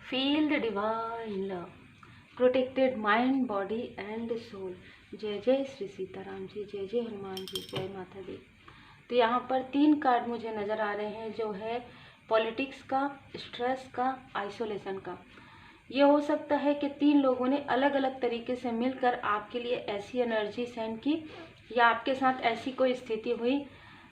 Feel the divine love, protected mind, body and soul. जय जय श्री सीताराम जी, जय जय हनुमान जी, जय माता दी। तो यहाँ पर 3 कार्ड मुझे नज़र आ रहे हैं, जो है पॉलिटिक्स का, स्ट्रेस का, आइसोलेशन का। ये हो सकता है कि 3 लोगों ने अलग अलग तरीके से मिलकर आपके लिए ऐसी एनर्जी सेंड की, या आपके साथ ऐसी कोई स्थिति हुई।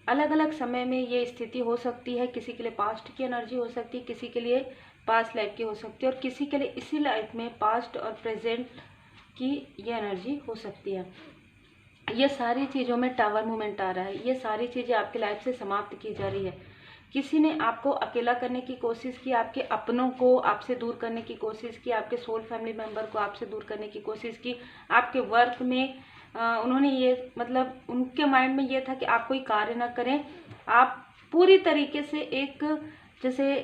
अलग अलग समय में ये स्थिति हो सकती है। किसी के लिए पास्ट की एनर्जी हो सकती है, किसी के लिए पास्ट लाइफ की हो सकती है, और किसी के लिए इसी लाइफ में पास्ट और प्रेजेंट की ये एनर्जी हो सकती है। ये सारी चीज़ों में टावर मूवमेंट आ रहा है। ये सारी चीज़ें आपकी लाइफ से समाप्त की जा रही है। किसी ने आपको अकेला करने की कोशिश की, आपके अपनों को आपसे दूर करने की कोशिश की, आपके सोल फैमिली मेम्बर को आपसे दूर करने की कोशिश की। आपके वर्क में उन्होंने ये, मतलब उनके माइंड में ये था कि आप कोई कार्य ना करें। आप पूरी तरीके से एक, जैसे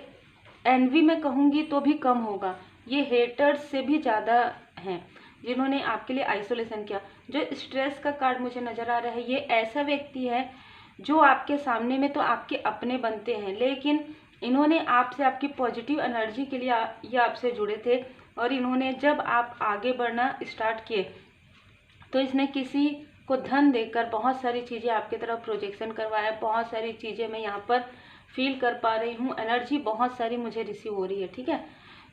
एनवी में कहूँगी तो भी कम होगा, ये हेटर्स से भी ज़्यादा हैं जिन्होंने आपके लिए आइसोलेशन किया। जो स्ट्रेस का कार्ड मुझे नज़र आ रहा है, ये ऐसा व्यक्ति है जो आपके सामने में तो आपके अपने बनते हैं, लेकिन इन्होंने आपसे, आपकी पॉजिटिव एनर्जी के लिए ये आपसे जुड़े थे। और इन्होंने जब आप आगे बढ़ना स्टार्ट किए तो इसने किसी को धन देकर बहुत सारी चीज़ें आपकी तरफ प्रोजेक्शन करवाया। बहुत सारी चीज़ें मैं यहाँ पर फील कर पा रही हूँ, एनर्जी बहुत सारी मुझे रिसीव हो रही है, ठीक है।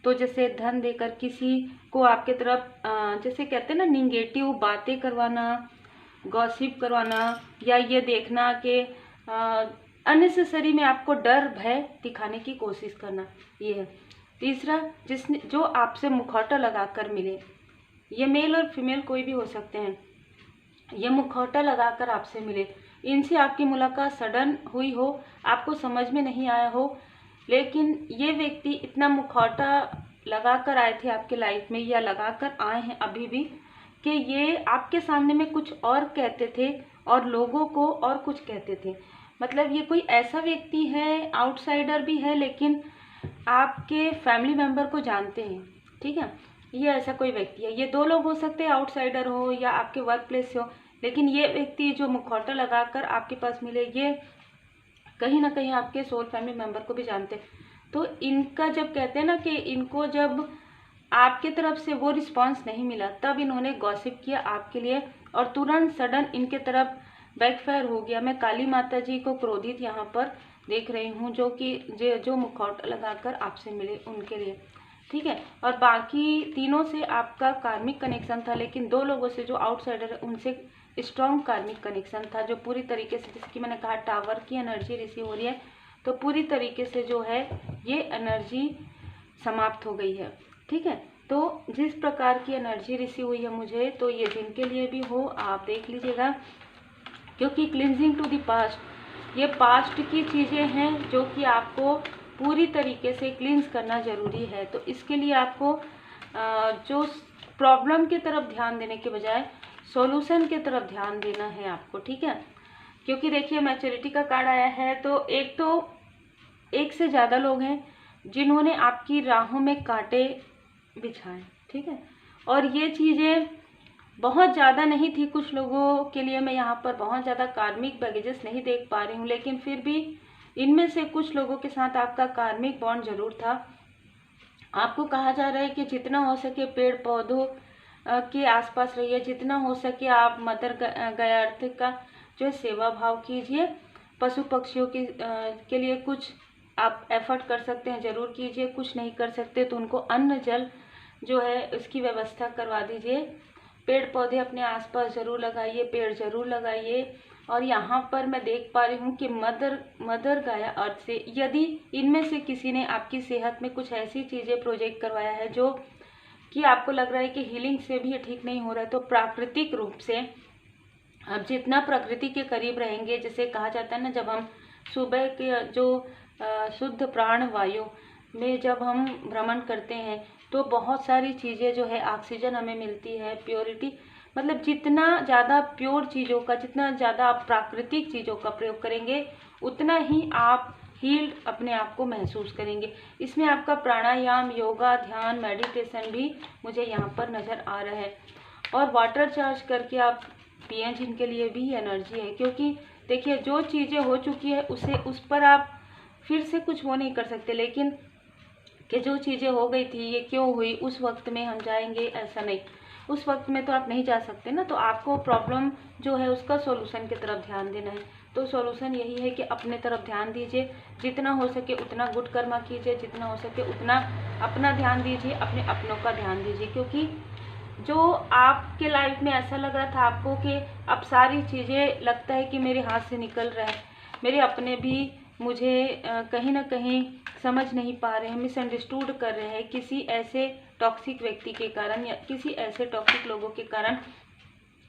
तो जैसे धन देकर किसी को आपके तरफ, जैसे कहते हैं ना, निगेटिव बातें करवाना, गॉसिप करवाना, या ये देखना कि अननेसेसरी में आपको डर भय दिखाने की कोशिश करना, ये है। तीसरा, जिसने, जो आपसे मुखौटा लगाकर मिले, ये मेल और फीमेल कोई भी हो सकते हैं, ये मुखौटा लगाकर आपसे मिले, इनसे आपकी मुलाकात सडन हुई हो, आपको समझ में नहीं आया हो, लेकिन ये व्यक्ति इतना मुखौटा लगाकर आए थे आपके लाइफ में, या लगाकर आए हैं अभी भी, कि ये आपके सामने में कुछ और कहते थे और लोगों को और कुछ कहते थे। मतलब ये कोई ऐसा व्यक्ति है, आउटसाइडर भी है, लेकिन आपके फैमिली मेम्बर को जानते हैं, ठीक है। ये ऐसा कोई व्यक्ति है। ये 2 लोग हो सकते हैं, आउटसाइडर हो या आपके वर्क प्लेस से हो, लेकिन ये व्यक्ति जो मुखौटा लगाकर आपके पास मिले, ये कहीं ना कहीं आपके सोल फैमिली मेम्बर को भी जानते हैं। तो इनका, जब कहते हैं ना कि इनको जब आपके तरफ से वो रिस्पांस नहीं मिला, तब इन्होंने गॉसिप किया आपके लिए, और तुरंत सडन इनके तरफ बैकफायर हो गया। मैं काली माता जी को क्रोधित यहाँ पर देख रही हूँ, जो कि जो मुखौटा लगाकर आपसे मिले उनके लिए, ठीक है। और बाकी तीनों से आपका कार्मिक कनेक्शन था, लेकिन 2 लोगों से जो आउटसाइडर है उनसे स्ट्रॉन्ग कार्मिक कनेक्शन था, जो पूरी तरीके से, जैसे कि मैंने कहा, टावर की एनर्जी रिसीव हो रही है, तो पूरी तरीके से जो है ये एनर्जी समाप्त हो गई है, ठीक है। तो जिस प्रकार की एनर्जी रिसीव हुई है मुझे, तो ये जिनके लिए भी हो आप देख लीजिएगा, क्योंकि क्लिनजिंग टू द पास्ट, ये पास्ट की चीज़ें हैं जो कि आपको पूरी तरीके से क्लींस करना ज़रूरी है। तो इसके लिए आपको जो प्रॉब्लम की तरफ ध्यान देने के बजाय सॉल्यूशन की तरफ ध्यान देना है आपको, ठीक है। क्योंकि देखिए, मैच्योरिटी का कार्ड आया है, तो एक से ज़्यादा लोग हैं जिन्होंने आपकी राहों में कांटे बिछाए, ठीक है। और ये चीज़ें बहुत ज़्यादा नहीं थी कुछ लोगों के लिए। मैं यहाँ पर बहुत ज़्यादा कार्मिक बैगेजेस नहीं देख पा रही हूँ, लेकिन फिर भी इनमें से कुछ लोगों के साथ आपका कार्मिक बॉन्ड जरूर था। आपको कहा जा रहा है कि जितना हो सके पेड़ पौधों के आसपास रहिए, जितना हो सके आप मदर गया अर्थ का जो है सेवा भाव कीजिए। पशु पक्षियों के लिए कुछ आप एफर्ट कर सकते हैं, ज़रूर कीजिए। कुछ नहीं कर सकते तो उनको अन्न जल जो है उसकी व्यवस्था करवा दीजिए। पेड़ पौधे अपने आसपास ज़रूर लगाइए, पेड़ ज़रूर लगाइए। और यहाँ पर मैं देख पा रही हूँ कि मदर गाया अर्थ से, यदि इनमें से किसी ने आपकी सेहत में कुछ ऐसी चीज़ें प्रोजेक्ट करवाया है जो कि आपको लग रहा है कि हीलिंग से भी ठीक नहीं हो रहा है, तो प्राकृतिक रूप से आप जितना प्रकृति के करीब रहेंगे, जैसे कहा जाता है ना, जब हम सुबह के जो शुद्ध प्राण वायु में जब हम भ्रमण करते हैं तो बहुत सारी चीज़ें जो है, ऑक्सीजन हमें मिलती है, प्योरिटी, मतलब जितना ज़्यादा प्योर चीज़ों का, जितना ज़्यादा आप प्राकृतिक चीज़ों का प्रयोग करेंगे, उतना ही आप हील्ड अपने आप को महसूस करेंगे। इसमें आपका प्राणायाम, योगा, ध्यान, मेडिटेशन भी मुझे यहाँ पर नज़र आ रहा है। और वाटर चार्ज करके आप पिएं, जिनके लिए भी एनर्जी है। क्योंकि देखिए, जो चीज़ें हो चुकी है उस पर आप फिर से कुछ वो नहीं कर सकते, लेकिन कि जो चीज़ें हो गई थी ये क्यों हुई, उस वक्त में हम जाएंगे, ऐसा नहीं। उस वक्त में तो आप नहीं जा सकते ना, तो आपको प्रॉब्लम जो है उसका सॉल्यूशन की तरफ ध्यान देना है। तो सॉल्यूशन यही है कि अपने तरफ ध्यान दीजिए, जितना हो सके उतना गुड कर्मा कीजिए, जितना हो सके उतना अपना ध्यान दीजिए, अपने अपनों का ध्यान दीजिए। क्योंकि जो आपके लाइफ में ऐसा लग रहा था आपको कि अब सारी चीज़ें लगता है कि मेरे हाथ से निकल रहा है, मेरे अपने भी मुझे कहीं ना कहीं समझ नहीं पा रहे हैं, मिसअंडरस्टूड कर रहे हैं किसी ऐसे टॉक्सिक व्यक्ति के कारण या किसी ऐसे टॉक्सिक लोगों के कारण,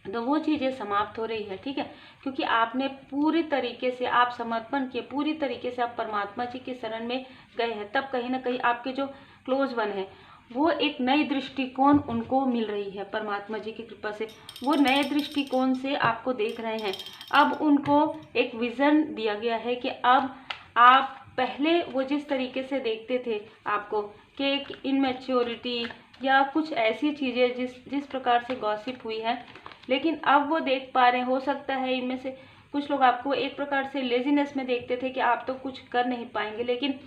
तो वो चीज़ें समाप्त हो रही है। ठीक है, क्योंकि आपने पूरी तरीके से आप समर्पण किए, पूरी तरीके से आप परमात्मा जी के शरण में गए हैं, तब कहीं ना कहीं आपके जो क्लोज वन है वो एक नई दृष्टिकोण उनको मिल रही है परमात्मा जी की कृपा से। वो नए दृष्टिकोण से आपको देख रहे हैं। अब उनको एक विज़न दिया गया है कि अब आप पहले वो जिस तरीके से देखते थे आपको कि एक इनमेच्योरिटी या कुछ ऐसी चीज़ें जिस प्रकार से गॉसिप हुई है, लेकिन अब वो देख पा रहे हैं। हो सकता है इनमें से कुछ लोग आपको एक प्रकार से लेजीनेस में देखते थे कि आप तो कुछ कर नहीं पाएंगे, लेकिन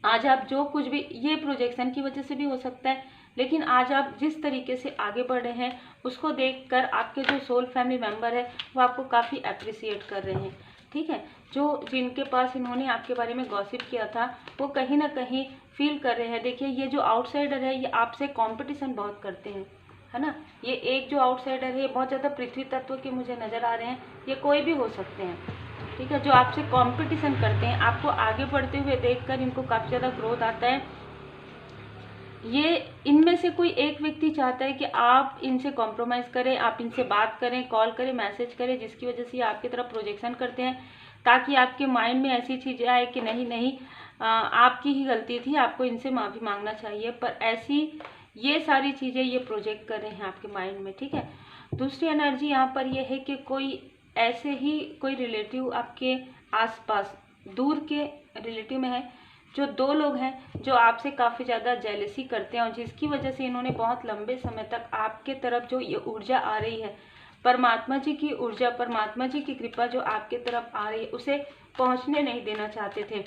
आज आप जो कुछ भी, ये प्रोजेक्शन की वजह से भी हो सकता है, लेकिन आज आप जिस तरीके से आगे बढ़ रहे हैं उसको देखकर आपके जो सोल फैमिली मेंबर है वो आपको काफ़ी अप्रिसिएट कर रहे हैं। ठीक है, जो जिनके पास इन्होंने आपके बारे में गॉसिप किया था वो कहीं ना कहीं फील कर रहे हैं। देखिए, ये जो आउटसाइडर है ये आपसे कंपटीशन बहुत करते हैं, है ना। ये एक जो आउटसाइडर है ये बहुत ज़्यादा पृथ्वी तत्व के मुझे नज़र आ रहे हैं, ये कोई भी हो सकते हैं। ठीक है, जो आपसे कंपटीशन करते हैं, आपको आगे बढ़ते हुए देखकर इनको काफ़ी ज़्यादा ग्रोथ आता है। ये इनमें से कोई एक व्यक्ति चाहता है कि आप इनसे कॉम्प्रोमाइज़ करें, आप इनसे बात करें, कॉल करें, मैसेज करें, जिसकी वजह से ये आपकी तरफ प्रोजेक्शन करते हैं, ताकि आपके माइंड में ऐसी चीज़ें आए कि नहीं आपकी ही गलती थी, आपको इनसे माफ़ी मांगना चाहिए। पर ऐसी ये सारी चीज़ें ये प्रोजेक्ट कर रहे हैं आपके माइंड में। ठीक है, दूसरी एनर्जी यहाँ पर ये है कि कोई ऐसे ही कोई रिलेटिव आपके आसपास दूर के रिलेटिव में है, जो दो लोग हैं जो आपसे काफ़ी ज़्यादा जेलसी करते हैं, और जिसकी वजह से इन्होंने बहुत लंबे समय तक आपके तरफ जो ये ऊर्जा आ रही है, परमात्मा जी की ऊर्जा, परमात्मा जी की कृपा जो आपके तरफ आ रही है, उसे पहुंचने नहीं देना चाहते थे।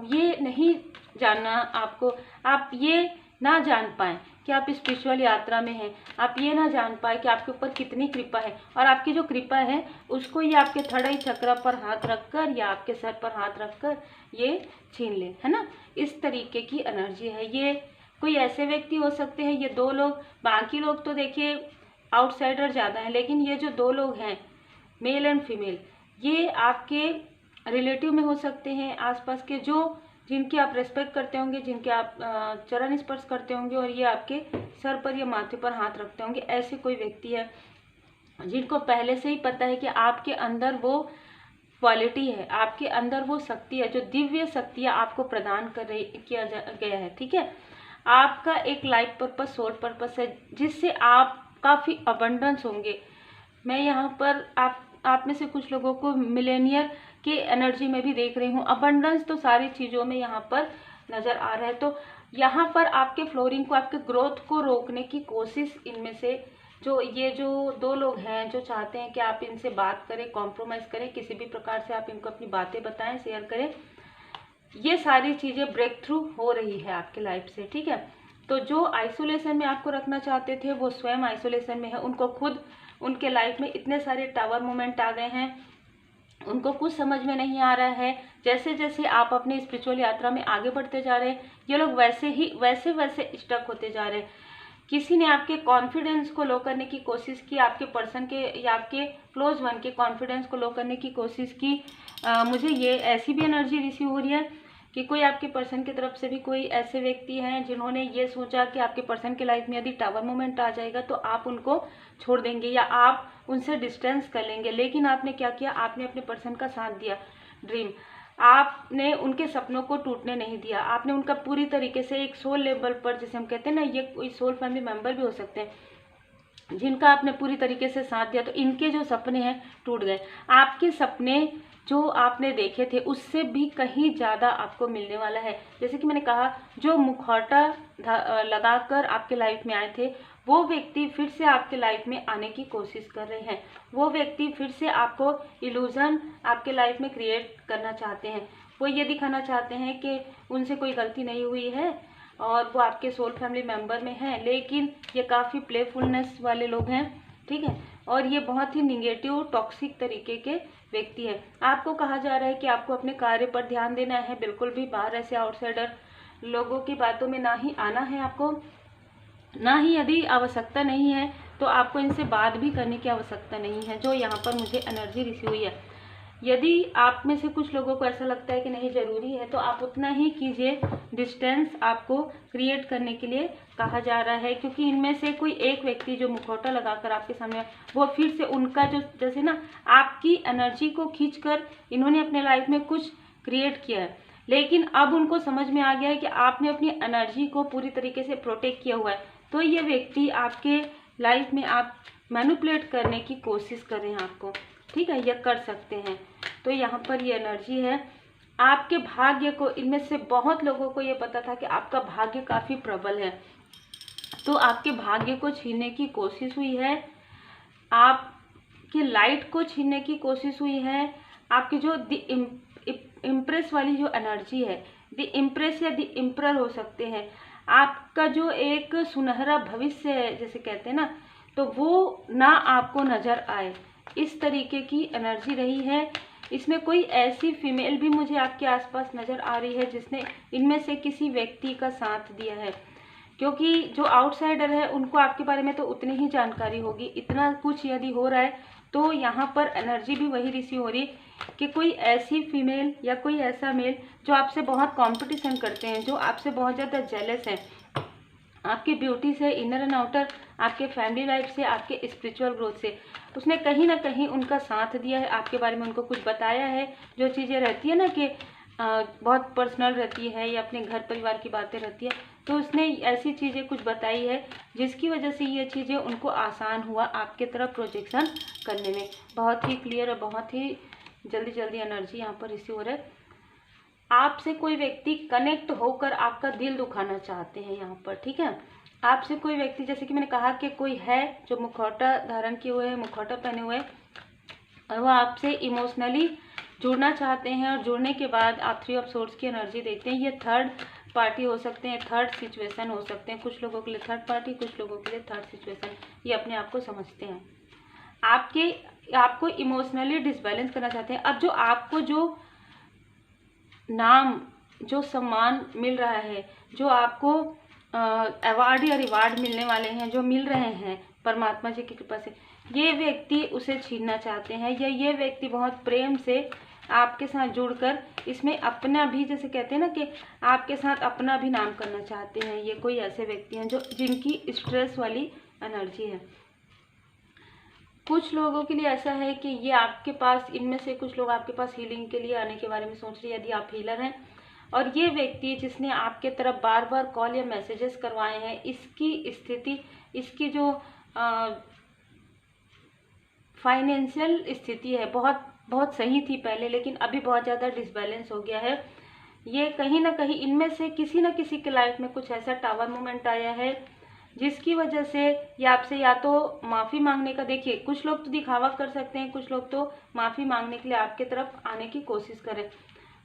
ये नहीं जानना आपको, आप ये ना जान पाए कि आप स्पिरिचुअल यात्रा में हैं, आप ये ना जान पाए कि आपके ऊपर कितनी कृपा है, और आपकी जो कृपा है उसको ये आपके थड़ई चक्र पर हाथ रखकर या आपके सर पर हाथ रखकर ये छीन ले, है ना। इस तरीके की एनर्जी है। ये कोई ऐसे व्यक्ति हो सकते हैं, ये दो लोग, बाकी लोग तो देखिए आउटसाइडर ज़्यादा हैं, लेकिन ये जो दो लोग हैं मेल एंड फीमेल, ये आपके रिलेटिव में हो सकते हैं, आसपास के, जो जिनकी आप रेस्पेक्ट करते होंगे, जिनके आप चरण स्पर्श करते होंगे, और ये आपके सर पर या माथे पर हाथ रखते होंगे। ऐसे कोई व्यक्ति है जिनको पहले से ही पता है कि आपके अंदर वो क्वालिटी है, आपके अंदर वो शक्ति है, जो दिव्य शक्तियाँ आपको प्रदान किया गया है। ठीक है, आपका एक लाइफ पर्पस, सोल पर्पस है, जिससे आप काफ़ी अबंडेंस होंगे। मैं यहाँ पर आप में से कुछ लोगों को मिलेनियर के एनर्जी में भी देख रही हूँ। अबंडेंस तो सारी चीज़ों में यहाँ पर नज़र आ रहा है। तो यहाँ पर आपके फ्लोरिंग को, आपके ग्रोथ को रोकने की कोशिश इनमें से ये जो दो लोग हैं जो चाहते हैं कि आप इनसे बात करें, कॉम्प्रोमाइज़ करें, किसी भी प्रकार से आप इनको अपनी बातें बताएं, शेयर करें, ये सारी चीज़ें ब्रेक थ्रू हो रही है आपके लाइफ से। ठीक है, तो जो आइसोलेशन में आपको रखना चाहते थे वो स्वयं आइसोलेशन में है। उनको खुद, उनके लाइफ में इतने सारे टावर मोमेंट आ गए हैं, उनको कुछ समझ में नहीं आ रहा है। जैसे जैसे आप अपनी स्पिरिचुअल यात्रा में आगे बढ़ते जा रहे हैं, ये लोग वैसे स्टक होते जा रहे हैं। किसी ने आपके कॉन्फिडेंस को लो करने की कोशिश की, आपके पर्सन के या आपके क्लोज वन के कॉन्फिडेंस को लो करने की कोशिश की। मुझे ये ऐसी भी एनर्जी रिसीव हो रही है कि कोई आपके पर्सन की तरफ से भी कोई ऐसे व्यक्ति हैं जिन्होंने ये सोचा कि आपके पर्सन की लाइफ में यदि टावर मोमेंट आ जाएगा तो आप उनको छोड़ देंगे या आप उनसे डिस्टेंस कर लेंगे। लेकिन आपने क्या किया, आपने अपने पर्सन का साथ दिया। ड्रीम, आपने उनके सपनों को टूटने नहीं दिया। आपने उनका पूरी तरीके से एक सोल लेवल पर, जैसे हम कहते हैं ना, ये कोई सोल फैमिली मेंबर भी हो सकते हैं, जिनका आपने पूरी तरीके से साथ दिया, तो इनके जो सपने हैं टूट गए। आपके सपने जो आपने देखे थे उससे भी कहीं ज़्यादा आपको मिलने वाला है। जैसे कि मैंने कहा, जो मुखौटा लगाकर आपके लाइफ में आए थे वो व्यक्ति फिर से आपके लाइफ में आने की कोशिश कर रहे हैं। वो व्यक्ति फिर से आपको इल्यूजन आपके लाइफ में क्रिएट करना चाहते हैं। वो ये दिखाना चाहते हैं कि उनसे कोई गलती नहीं हुई है और वो आपके सोल फैमिली मेंबर में हैं, लेकिन ये काफ़ी प्लेफुलनेस वाले लोग हैं, ठीक है। और ये बहुत ही निगेटिव टॉक्सिक तरीके के व्यक्ति है। आपको कहा जा रहा है कि आपको अपने कार्य पर ध्यान देना है, बिल्कुल भी बाहर ऐसे आउटसाइडर लोगों की बातों में ना ही आना है आपको, ना ही यदि आवश्यकता नहीं है तो आपको इनसे बात भी करने की आवश्यकता नहीं है, जो यहाँ पर मुझे एनर्जी रिसीव हुई है। यदि आप में से कुछ लोगों को ऐसा लगता है कि नहीं ज़रूरी है, तो आप उतना ही कीजिए। डिस्टेंस आपको क्रिएट करने के लिए कहा जा रहा है, क्योंकि इनमें से कोई एक व्यक्ति जो मुखौटा लगाकर आपके सामने, वो फिर से उनका जो जैसे ना आपकी एनर्जी को खींचकर इन्होंने अपने लाइफ में कुछ क्रिएट किया है, लेकिन अब उनको समझ में आ गया है कि आपने अपनी एनर्जी को पूरी तरीके से प्रोटेक्ट किया हुआ है, तो ये व्यक्ति आपके लाइफ में आप मैनिपुलेट करने की कोशिश कर रहे हैं आपको, ठीक है, ये कर सकते हैं। तो यहाँ पर ये एनर्जी है आपके भाग्य को, इनमें से बहुत लोगों को ये पता था कि आपका भाग्य काफ़ी प्रबल है, तो आपके भाग्य को छीनने की कोशिश हुई है, आपकी लाइट को छीनने की कोशिश हुई है। आपकी जो इम्प्रेस वाली जो एनर्जी है, द इम्प्रेस या द इम्प्रर हो सकते हैं, आपका जो एक सुनहरा भविष्य है जैसे कहते हैं ना, तो वो ना आपको नज़र आए, इस तरीके की एनर्जी रही है। इसमें कोई ऐसी फीमेल भी मुझे आपके आसपास नज़र आ रही है जिसने इनमें से किसी व्यक्ति का साथ दिया है, क्योंकि जो आउटसाइडर है उनको आपके बारे में तो उतनी ही जानकारी होगी। इतना कुछ यदि हो रहा है तो यहाँ पर एनर्जी भी वही रिसीव हो रही है कि कोई ऐसी फीमेल या कोई ऐसा मेल जो आपसे बहुत कंपटीशन करते हैं, जो आपसे बहुत ज़्यादा जेलस हैं, आपकी ब्यूटी से, इनर एंड आउटर, आपके फैमिली लाइफ से, आपके स्पिरिचुअल ग्रोथ से, उसने कहीं ना कहीं उनका साथ दिया है, आपके बारे में उनको कुछ बताया है। जो चीज़ें रहती है ना कि बहुत पर्सनल रहती है या अपने घर परिवार की बातें रहती है, तो उसने ऐसी चीज़ें कुछ बताई है जिसकी वजह से ये चीज़ें उनको आसान हुआ आपके तरफ प्रोजेक्शन करने में। बहुत ही क्लियर और बहुत ही जल्दी जल्दी एनर्जी यहाँ पर रिसीव हो रहा है। आपसे कोई व्यक्ति कनेक्ट होकर आपका दिल दुखाना चाहते हैं यहाँ पर, ठीक है। आपसे कोई व्यक्ति, जैसे कि मैंने कहा कि कोई है जो मुखौटा धारण किए हुए है, मुखौटा पहने हुए है, और वो आपसे इमोशनली जुड़ना चाहते हैं, और जुड़ने के बाद आप 3 ऑफ सोर्ड्स की एनर्जी देखते हैं। ये थर्ड पार्टी हो सकते हैं, थर्ड सिचुएशन हो सकते हैं, कुछ लोगों के लिए थर्ड पार्टी, कुछ लोगों के लिए थर्ड सिचुएशन, ये अपने आप को समझते हैं। आपको इमोशनली डिसबैलेंस करना चाहते हैं। अब जो आपको जो नाम, जो सम्मान मिल रहा है, जो आपको अवार्ड या रिवार्ड मिलने वाले हैं, जो मिल रहे हैं परमात्मा जी की कृपा से, ये व्यक्ति उसे छीनना चाहते हैं, या ये व्यक्ति बहुत प्रेम से आपके साथ जुड़कर इसमें अपना भी, जैसे कहते हैं ना कि आपके साथ अपना भी नाम करना चाहते हैं। ये कोई ऐसे व्यक्ति हैं जो जिनकी स्ट्रेस वाली एनर्जी है। कुछ लोगों के लिए ऐसा है कि ये आपके पास, इनमें से कुछ लोग आपके पास हीलिंग के लिए आने के बारे में सोच रहे हैं, यदि आप हीलर हैं, और ये व्यक्ति जिसने आपके तरफ बार बार कॉल या मैसेजेस करवाए हैं, इसकी स्थिति, इसकी जो फाइनेंशियल स्थिति है बहुत बहुत सही थी पहले, लेकिन अभी बहुत ज़्यादा डिसबैलेंस हो गया है। ये कहीं ना कहीं इनमें से किसी न किसी के लाइफ में कुछ ऐसा टावर मोमेंट आया है जिसकी वजह से ये आपसे या तो माफ़ी मांगने का, देखिए कुछ लोग तो दिखावा कर सकते हैं, कुछ लोग तो माफ़ी मांगने के लिए आपके तरफ आने की कोशिश करें।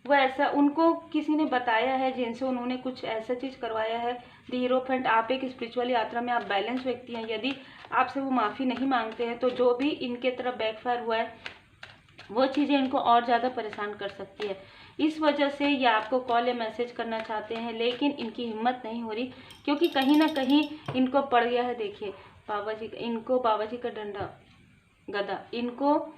वो ऐसा, उनको किसी ने बताया है जिनसे उन्होंने कुछ ऐसा चीज़ करवाया है। द हीरोफेंट, आप एक स्पिरिचुअल यात्रा में आप बैलेंस व्यक्ति हैं, यदि आपसे वो माफ़ी नहीं मांगते हैं तो जो भी इनके तरफ बैकफायर हुआ है वो चीज़ें इनको और ज़्यादा परेशान कर सकती है। इस वजह से ये आपको कॉल या मैसेज करना चाहते हैं, लेकिन इनकी हिम्मत नहीं हो रही, क्योंकि कहीं ना कहीं इनको पड़ गया है, देखिए बाबा जी, इनको बाबा जी का डंडा, गदा, इनको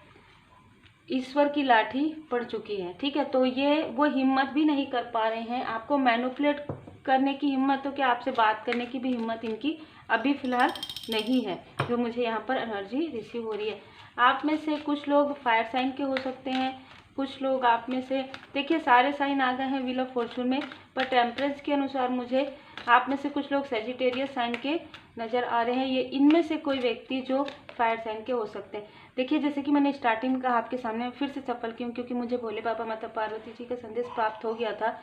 ईश्वर की लाठी पड़ चुकी है, ठीक है। तो ये वो हिम्मत भी नहीं कर पा रहे हैं आपको मैनिपुलेट करने की हिम्मत, तो क्या आपसे बात करने की भी हिम्मत इनकी अभी फ़िलहाल नहीं है, जो मुझे यहाँ पर एनर्जी रिसीव हो रही है। आप में से कुछ लोग फायर साइन के हो सकते हैं, कुछ लोग आप में से, देखिए सारे साइन आ गए हैं व्हील ऑफ फॉर्चून में, पर टेम्परेंस के अनुसार मुझे आप में से कुछ लोग सेजिटेरियस साइन के नज़र आ रहे हैं। ये इनमें से कोई व्यक्ति जो फायर साइन के हो सकते हैं। देखिए जैसे कि मैंने स्टार्टिंग में कहा, आपके सामने फिर से सफल क्यों, क्योंकि मुझे भोले बाबा माता पार्वती जी का संदेश प्राप्त हो गया था।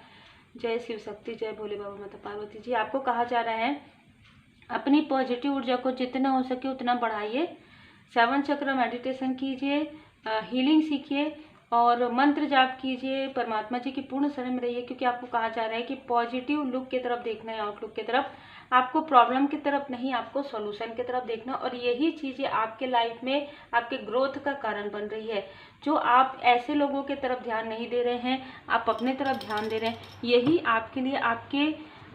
जय शिव शक्ति, जय भोले बाबा माता पार्वती जी। आपको कहा जा रहा है अपनी पॉजिटिव ऊर्जा को जितना हो सके उतना बढ़ाइए, 7 चक्र मेडिटेशन कीजिए, हीलिंग सीखिए, और मंत्र जाप कीजिए, परमात्मा जी की पूर्ण शरण में रहिए, क्योंकि आपको कहा जा रहा है कि पॉजिटिव लुक की तरफ देखना है, आउटलुक की तरफ, आपको प्रॉब्लम की तरफ नहीं, आपको सॉल्यूशन की तरफ देखना। और यही चीज़ें आपके लाइफ में आपके ग्रोथ का कारण बन रही है। जो आप ऐसे लोगों की तरफ ध्यान नहीं दे रहे हैं, आप अपने तरफ ध्यान दे रहे हैं, यही आपके लिए आपके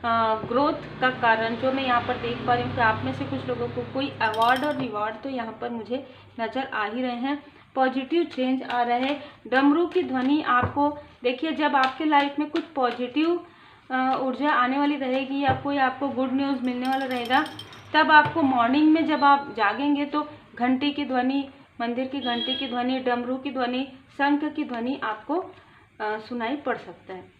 ग्रोथ का कारण, जो मैं यहाँ पर देख पा रही हूँ कि आप में से कुछ लोगों को कोई अवार्ड और रिवॉर्ड तो यहाँ पर मुझे नज़र आ ही रहे हैं। पॉजिटिव चेंज आ रहा है। डमरू की ध्वनि आपको, देखिए जब आपके लाइफ में कुछ पॉजिटिव ऊर्जा आने वाली रहेगी या कोई आपको गुड न्यूज़ मिलने वाला रहेगा, तब आपको मॉर्निंग में जब आप जागेंगे तो घंटी की ध्वनि, मंदिर की घंटी की ध्वनि, डमरू की ध्वनि, शंख की ध्वनि आपको सुनाई पड़ सकता है।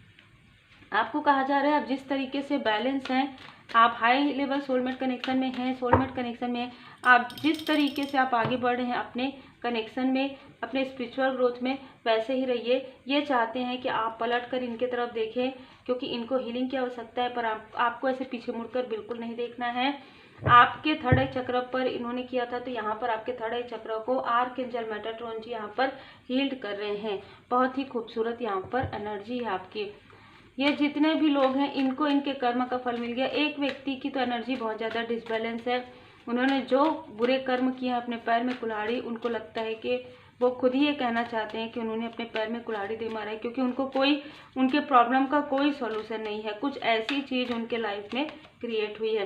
आपको कहा जा रहा है आप जिस तरीके से बैलेंस हैं, आप हाई लेवल सोलमेट कनेक्शन में हैं, सोलमेट कनेक्शन में, आप जिस तरीके से आप आगे बढ़ रहे हैं अपने कनेक्शन में, अपने स्पिरिचुअल ग्रोथ में, वैसे ही रहिए। ये चाहते हैं कि आप पलट कर इनके तरफ देखें, क्योंकि इनको हीलिंग की आवश्यकता है, पर आपको ऐसे पीछे मुड़कर बिल्कुल नहीं देखना है। आपके थर्ड आई चक्र पर इन्होंने किया था, तो यहाँ पर आपके थर्ड आई चक्र को आर्कएंजल मेटाट्रॉन जी यहाँ पर हील्ड कर रहे हैं। बहुत ही खूबसूरत यहाँ पर एनर्जी है आपकी। ये जितने भी लोग हैं इनको इनके कर्म का फल मिल गया। एक व्यक्ति की तो एनर्जी बहुत ज़्यादा डिसबैलेंस है, उन्होंने जो बुरे कर्म किए हैं अपने पैर में कुल्हाड़ी, उनको लगता है कि वो खुद ही ये कहना चाहते हैं कि उन्होंने अपने पैर में कुल्हाड़ी दे मारा है, क्योंकि उनको कोई उनके प्रॉब्लम का कोई सॉल्यूशन नहीं है। कुछ ऐसी चीज़ उनके लाइफ में क्रिएट हुई है,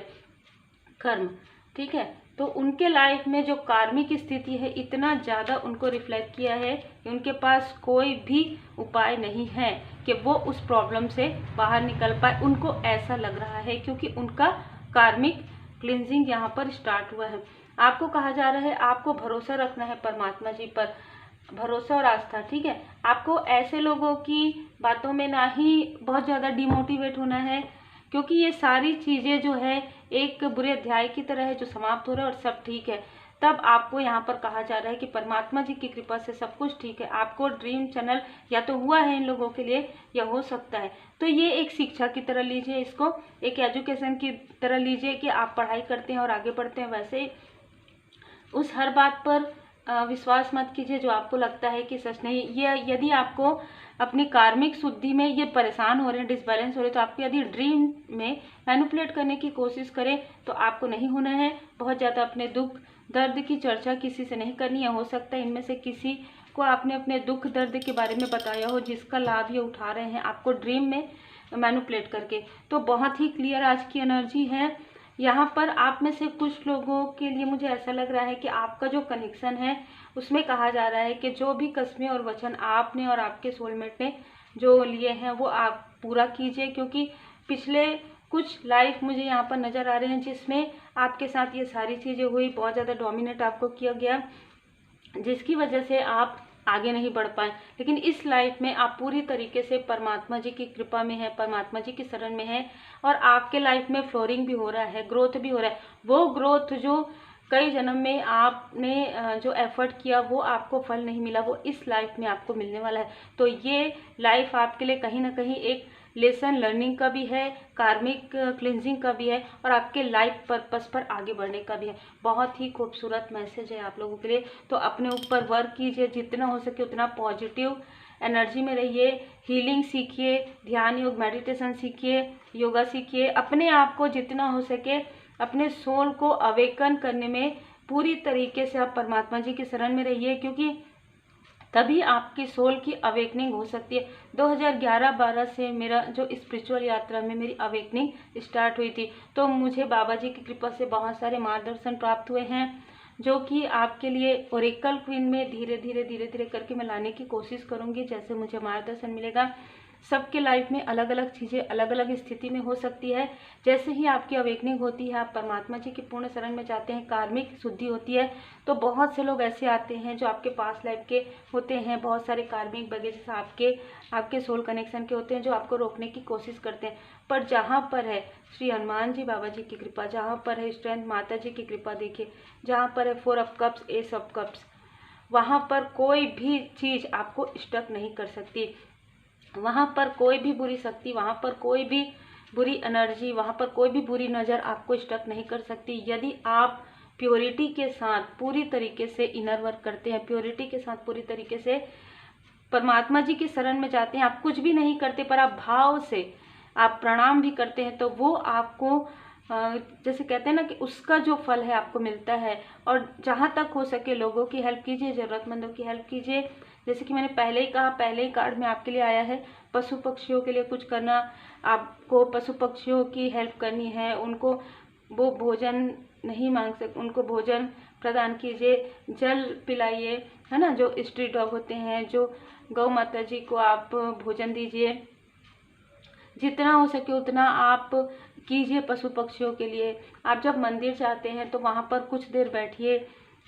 कर्म, ठीक है। तो उनके लाइफ में जो कार्मिक स्थिति है इतना ज़्यादा उनको रिफ्लेक्ट किया है कि उनके पास कोई भी उपाय नहीं है कि वो उस प्रॉब्लम से बाहर निकल पाए। उनको ऐसा लग रहा है क्योंकि उनका कार्मिक क्लिनजिंग यहाँ पर स्टार्ट हुआ है। आपको कहा जा रहा है आपको भरोसा रखना है परमात्मा जी पर, भरोसा और आस्था, ठीक है। आपको ऐसे लोगों की बातों में ना ही बहुत ज़्यादा डिमोटिवेट होना है, क्योंकि ये सारी चीज़ें जो है एक बुरे अध्याय की तरह है जो समाप्त हो रहा है और सब ठीक है। तब आपको यहाँ पर कहा जा रहा है कि परमात्मा जी की कृपा से सब कुछ ठीक है। आपको ड्रीम चैनल या तो हुआ है इन लोगों के लिए या हो सकता है, तो ये एक शिक्षा की तरह लीजिए, इसको एक एजुकेशन की तरह लीजिए कि आप पढ़ाई करते हैं और आगे बढ़ते हैं। वैसे ही उस हर बात पर विश्वास मत कीजिए जो आपको लगता है कि सच नहीं। ये यदि आपको अपनी कार्मिक शुद्धि में ये परेशान हो रहे हैं, डिसबैलेंस हो रहे हैं, तो आपको यदि ड्रीम में मैनिपुलेट करने की कोशिश करें तो आपको नहीं होना है। बहुत ज़्यादा अपने दुख दर्द की चर्चा किसी से नहीं करनी है। हो सकता है इनमें से किसी को आपने अपने दुख दर्द के बारे में बताया हो, जिसका लाभ ये उठा रहे हैं आपको ड्रीम में मैनिपुलेट करके। तो बहुत ही क्लियर आज की एनर्जी है यहाँ पर। आप में से कुछ लोगों के लिए मुझे ऐसा लग रहा है कि आपका जो कनेक्शन है उसमें कहा जा रहा है कि जो भी कस्में और वचन आपने और आपके सोलमेट ने जो लिए हैं वो आप पूरा कीजिए, क्योंकि पिछले कुछ लाइफ मुझे यहाँ पर नज़र आ रहे हैं जिसमें आपके साथ ये सारी चीज़ें हुई, बहुत ज़्यादा डोमिनेट आपको किया गया, जिसकी वजह से आप आगे नहीं बढ़ पाए। लेकिन इस लाइफ में आप पूरी तरीके से परमात्मा जी की कृपा में है, परमात्मा जी की शरण में है, और आपके लाइफ में फ्लोरिंग भी हो रहा है, ग्रोथ भी हो रहा है। वो ग्रोथ जो कई जन्म में आपने जो एफर्ट किया वो आपको फल नहीं मिला, वो इस लाइफ में आपको मिलने वाला है। तो ये लाइफ आपके लिए कहीं ना कहीं एक लेसन लर्निंग का भी है, कार्मिक क्लिनजिंग का भी है, और आपके लाइफ पर्पस पर आगे बढ़ने का भी है। बहुत ही खूबसूरत मैसेज है आप लोगों के लिए। तो अपने ऊपर वर्क कीजिए, जितना हो सके उतना पॉजिटिव एनर्जी में रहिए, हीलिंग सीखिए, ध्यान योग मेडिटेशन सीखिए, योगा सीखिए। अपने आप को जितना हो सके अपने सोल को अवेकन करने में पूरी तरीके से आप परमात्मा जी की शरण में रहिए, क्योंकि तभी आपकी सोल की अवेकनिंग हो सकती है। 2011-12 से मेरा जो स्पिरिचुअल यात्रा में मेरी अवेकनिंग स्टार्ट हुई थी, तो मुझे बाबा जी की कृपा से बहुत सारे मार्गदर्शन प्राप्त हुए हैं, जो कि आपके लिए ओरेकल क्वीन में धीरे धीरे करके मैं लाने की कोशिश करूँगी। जैसे मुझे मार्गदर्शन मिलेगा, सबके लाइफ में अलग अलग चीज़ें अलग अलग स्थिति में हो सकती है। जैसे ही आपकी अवेकनिंग होती है, आप परमात्मा जी की पूर्ण शरण में जाते हैं, कार्मिक शुद्धि होती है, तो बहुत से लोग ऐसे आते हैं जो आपके पास लाइफ के होते हैं, बहुत सारे कार्मिक बगैर आपके सोल कनेक्शन के होते हैं जो आपको रोकने की कोशिश करते हैं। पर जहाँ पर है श्री हनुमान जी बाबा जी की कृपा, जहाँ पर है स्ट्रेंथ माता जी की कृपा, देखिए जहाँ पर है 4 of cups, S of cups, वहाँ पर कोई भी चीज़ आपको स्टक नहीं कर सकती। वहाँ पर कोई भी बुरी शक्ति, वहाँ पर कोई भी बुरी एनर्जी, वहाँ पर कोई भी बुरी नज़र आपको स्टक नहीं कर सकती। यदि आप प्योरिटी के साथ पूरी तरीके से इनर वर्क करते हैं, प्योरिटी के साथ पूरी तरीके से परमात्मा जी की शरण में जाते हैं, आप कुछ भी नहीं करते पर आप भाव से आप प्रणाम भी करते हैं, तो वो आपको जैसे कहते हैं ना कि उसका जो फल है आपको मिलता है। और जहाँ तक हो सके लोगों की हेल्प कीजिए, ज़रूरतमंदों की हेल्प कीजिए। जैसे कि मैंने पहले ही कहा, पहले ही कार्ड में आपके लिए आया है पशु पक्षियों के लिए कुछ करना। आपको पशु पक्षियों की हेल्प करनी है, उनको वो भोजन नहीं मांग सकते, उनको भोजन प्रदान कीजिए, जल पिलाइए, है ना। जो स्ट्रीट डॉग होते हैं, जो गौ माता जी को आप भोजन दीजिए, जितना हो सके उतना आप कीजिए पशु पक्षियों के लिए। आप जब मंदिर जाते हैं तो वहाँ पर कुछ देर बैठिए,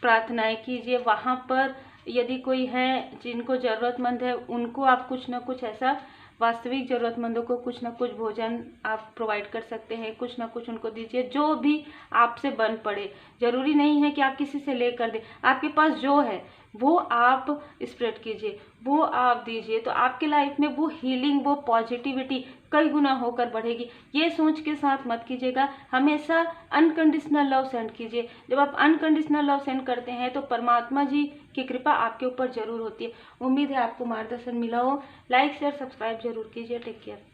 प्रार्थनाएं कीजिए। वहाँ पर यदि कोई है जिनको ज़रूरतमंद है, उनको आप कुछ ना कुछ ऐसा, वास्तविक ज़रूरतमंदों को कुछ ना कुछ भोजन आप प्रोवाइड कर सकते हैं, कुछ ना कुछ उनको दीजिए, जो भी आपसे बन पड़े। ज़रूरी नहीं है कि आप किसी से लेकर दें, आपके पास जो है वो आप स्प्रेड कीजिए, वो आप दीजिए, तो आपके लाइफ में वो हीलिंग, वो पॉजिटिविटी कई गुना होकर बढ़ेगी। ये सोच के साथ मत कीजिएगा, हमेशा अनकंडीशनल लव सेंड कीजिए। जब आप अनकंडीशनल लव सेंड करते हैं तो परमात्मा जी की कृपा आपके ऊपर जरूर होती है। उम्मीद है आपको मार्गदर्शन मिला हो। लाइक शेयर सब्सक्राइब जरूर कीजिए। Take care.